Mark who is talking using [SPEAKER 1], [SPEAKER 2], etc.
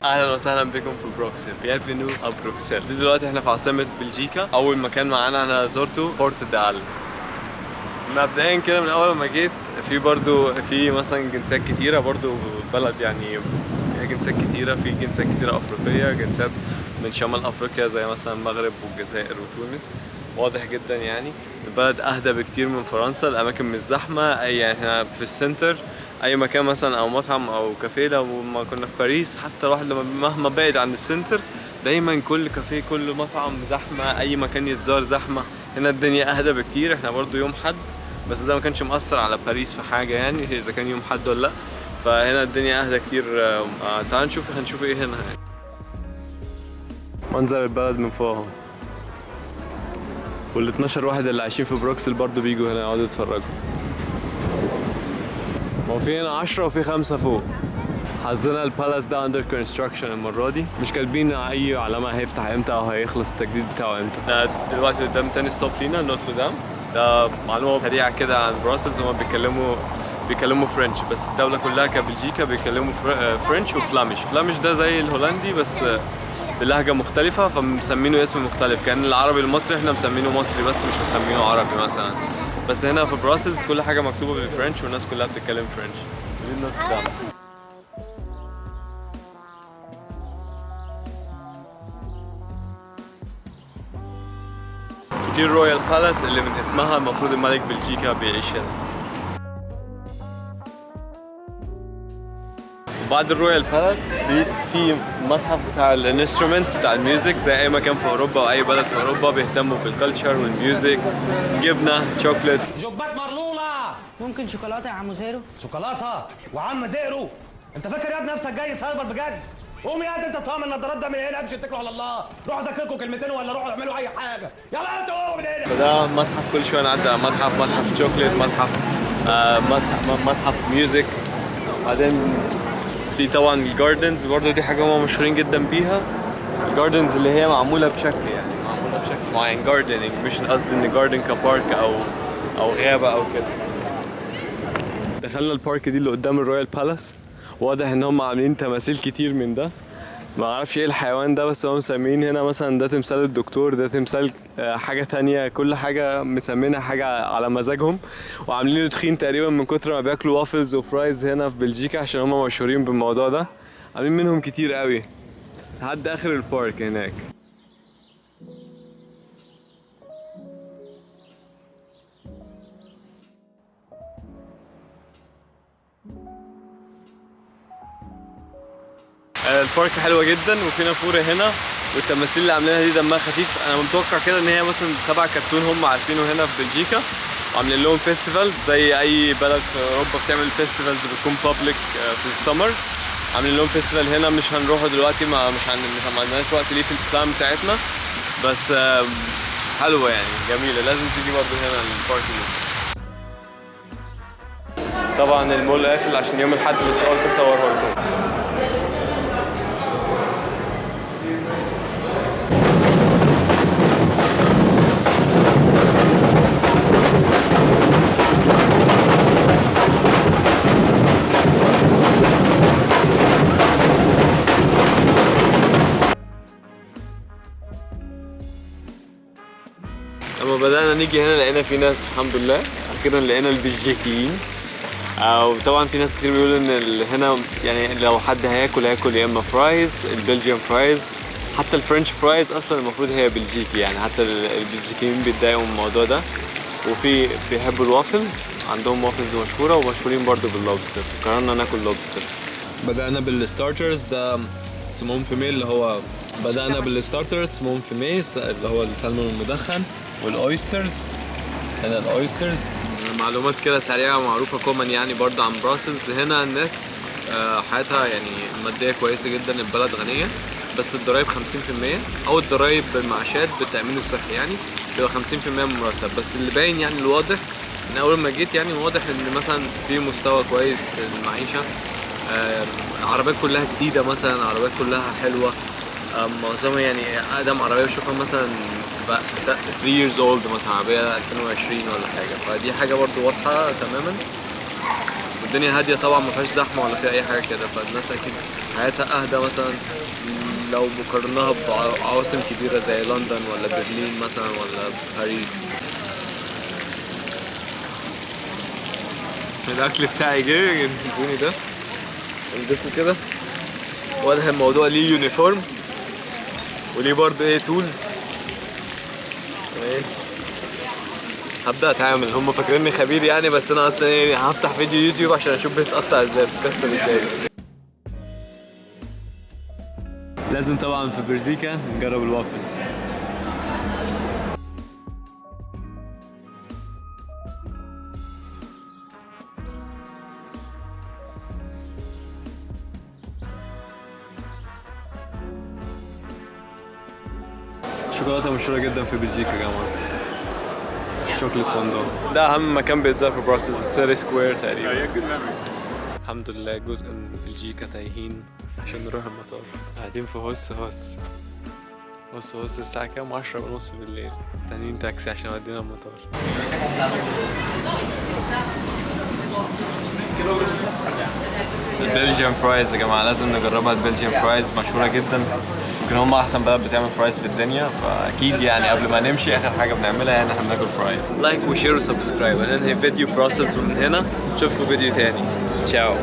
[SPEAKER 1] اهلا وسهلا بكم في بروكسل. بيانفينو ا بروكسل. دلوقتي احنا في عاصمة بلجيكا. اول مكان معانا انا زرته بورتودال. مبدئيا كده من اول ما جيت في مثلا جنسيات كتيرة برضو بلد يعني فيها جنسيات كتيرة، في جنسيات كتيرة افريقية، جنسيات من شمال افريقيا زي مثلا المغرب والجزائر وتونس. واضح جدا يعني البلد اهدى بكتير من فرنسا، الاماكن مش زحمة يعني احنا في السنتر اي مكان مثلا او مطعم او كافيه. لو ما كنا في باريس حتى الواحد لما مهما بعد عن السنتر دايما كل كافيه كل مطعم زحمة، اي مكان يتزار زحمة. هنا الدنيا اهدى بكتير. احنا برضو يوم حد بس ده ما كانش مؤثر على باريس في حاجة يعني اذا كان يوم حد ولا لا، فهنا الدنيا اهدى كتير. تعال هنشوف ايه هنا يعني. منظر البلد من فوق اهو، وال 12 واحد اللي عايشين في بروكسل برضو بيجوا هنا يقعدوا يتفرجوا. هو في هنا 10 وفي 5 فوق. حظنا البالاس ده اندر كونستراكشن المرة دي، مش كاتبين اي علامة هيفتح امتى او هيخلص التجديد بتاعه امتى. ده دلوقتي قدام تاني ستوب لينا نوتردام. ده معلومة سريعة كده عن بروسلز، هما بيتكلموا فرنش، بس الدولة كلها كبلجيكا بيتكلموا فرنش وفلامش. فلامش ده زي الهولندي بس بلهجة مختلفة، فمسمينه اسم مختلف. كأن العربي المصري احنا مسمينه مصري بس مش مسمينه عربي مثلا. بس هنا في بروسلز كل حاجة مكتوبة بالفرنش والناس كلها بتتكلم فرنش. دي نوتردام. دي الرويال بالاس اللي من اسمها المفروض الملك بلجيكا بيعيش هنا. بعد الرويال بالاس في متحف بتاع الانسترومنتس بتاع الميوزك، زي اي مكان في اوروبا او اي بلد في اوروبا بيهتموا بالكالتشر والميوزك. جبنه، شوكليت،
[SPEAKER 2] جبات مرلوله.
[SPEAKER 3] ممكن شوكولاته يا عم زيرو؟
[SPEAKER 2] شوكولاته وعم زيرو؟ انت فاكر يا ابني نفسك جاي سايبر بجد؟ قوم يا انت طعم النضارات ده من هنا، امشي اتكلوا على الله، روحوا ذاكركم كلمتين ولا روحوا اعملوا اي حاجه، يلا انتوا قوموا من هنا.
[SPEAKER 1] فده متحف كل شويه نعدي على متحف شوكليت، متحف ميوزك. بعدين في طبعا الجاردنز برضه، دي حاجه هم مشهورين جدا بيها. الجاردنز اللي هي معموله بشكل معين، جاردنينج، مش قصدي ان جاردن كبارك او غابه او كده. دخلنا البارك دي اللي قدام الرويال بالاس. واضح ان هم عاملين تماثيل كتير من ده، ما اعرفش ايه الحيوان ده، بس هم مسمين هنا مثلا ده تمثال الدكتور، ده تمثال حاجه تانية، كل حاجه مسمينها حاجه على مزاجهم. وعاملينه تخين تقريبا من كتر ما بياكلوا وافلز وفرايز هنا في بلجيكا، عشان هم مشهورين بالموضوع ده. عاملين منهم كتير قوي لحد اخر البارك هناك. البارك حلوه جدا وفي نافوره هنا، والتماثيل اللي عاملينها دي دمها خفيف. انا متوقع كده ان هي مثلا تبع كرتون هم عارفينه هنا في بلجيكا، وعاملين لهم فيستيفال زي اي بلد في اوروبا بتعمل فيستيفالز بتكون بابليك في السمر. عاملين لهم فيستيفال هنا، مش هنروحه دلوقتي، ما عندناش وقت ليه في البلان بتاعتنا، بس حلوه يعني جميله، لازم تيجي برضه هنا البارك دي. طبعا المول قافل عشان يوم الاحد، بس قلت اصورها لكم. لما بدأنا نيجي هنا لقينا في ناس، الحمد لله أخيرا لقينا البلجيكيين. وطبعا في ناس كتير بيقولوا إن هنا يعني لو حد هياكل يا إما فرايز، البلجيان فرايز، حتى الفرنش فرايز أصلا المفروض هي بلجيكي يعني، حتى البلجيكيين بيتضايقوا من الموضوع ده. وفي بيحبوا الوافلز، عندهم وافلز مشهورة، ومشهورين برضو باللوبستر، قررنا ناكل لوبستر. بدأنا بالستارترز، ده سمون فيمي اللي هو بدأنا بالستارترز سمون فيمي اللي هو السلمون المدخن، والاويسترز. هنا الاويسترز معلومات كده سريعه معروفه كومن يعني برضه عن بروسلز. هنا الناس حياتها يعني الماديه كويسه جدا، البلد غنيه، بس الضرايب 50%، او الضرايب بالمعاشات بالتامين الصحي يعني بيبقى 50% من المرتب. بس اللي باين يعني الواضح ان اول ما جيت يعني واضح ان مثلا في مستوى كويس المعيشه. العربيات كلها جديده مثلا، العربيات كلها حلوه، معظمها يعني اقدم عربيه بشوفها مثلا 3 years old مثلا، عربيه 2020 ولا حاجه، فدي حاجه برضو واضحه تماما. والدنيا هاديه طبعا، ما فيهاش زحمه ولا في اي حاجه كده، فالناس اكيد حياتها اهدى مثلا لو مقارناها بعواصم كبيره زي لندن ولا برلين مثلا ولا باريس. الاكل بتاعي جه، ادوني ده البسه كده، واضح الموضوع ليه يونيفورم وليه برضه ايه تولز. ايه هبدأ اتعامل، هم فاكريني خبير يعني، بس انا اصلا ايه هفتح فيديو يوتيوب عشان اشوف بيتقطع ازاي، بتكسر ازاي. لازم طبعا في بلجيكا نجرب الوافلز. الشوكولاتة مشهورة جدا في بلجيكا يا جماعة، شوكولاتة فوندو. ده أهم مكان بيتزا في بروسلز، السيتي سكوير تقريبا. الحمد لله جزء من بلجيكا تايهين عشان نروح المطار. قاعدين في هوس الساعة كام؟ 10:30 بالليل، مستنيين تاكسي عشان يودينا المطار. البلجيان فرايز يا جماعة لازم نجربها. البلجيان فرايز مشهورة جدا، يمكن هم أحسن بلد بتعمل فرايز في الدنيا، فأكيد يعني قبل ما نمشي آخر حاجة بنعملها يعني احنا بناكل فرايز. لايك وشير وسبسكرايب. هننهي فيديو بروسس من هنا، نشوفكم فيديو تاني. تشاو.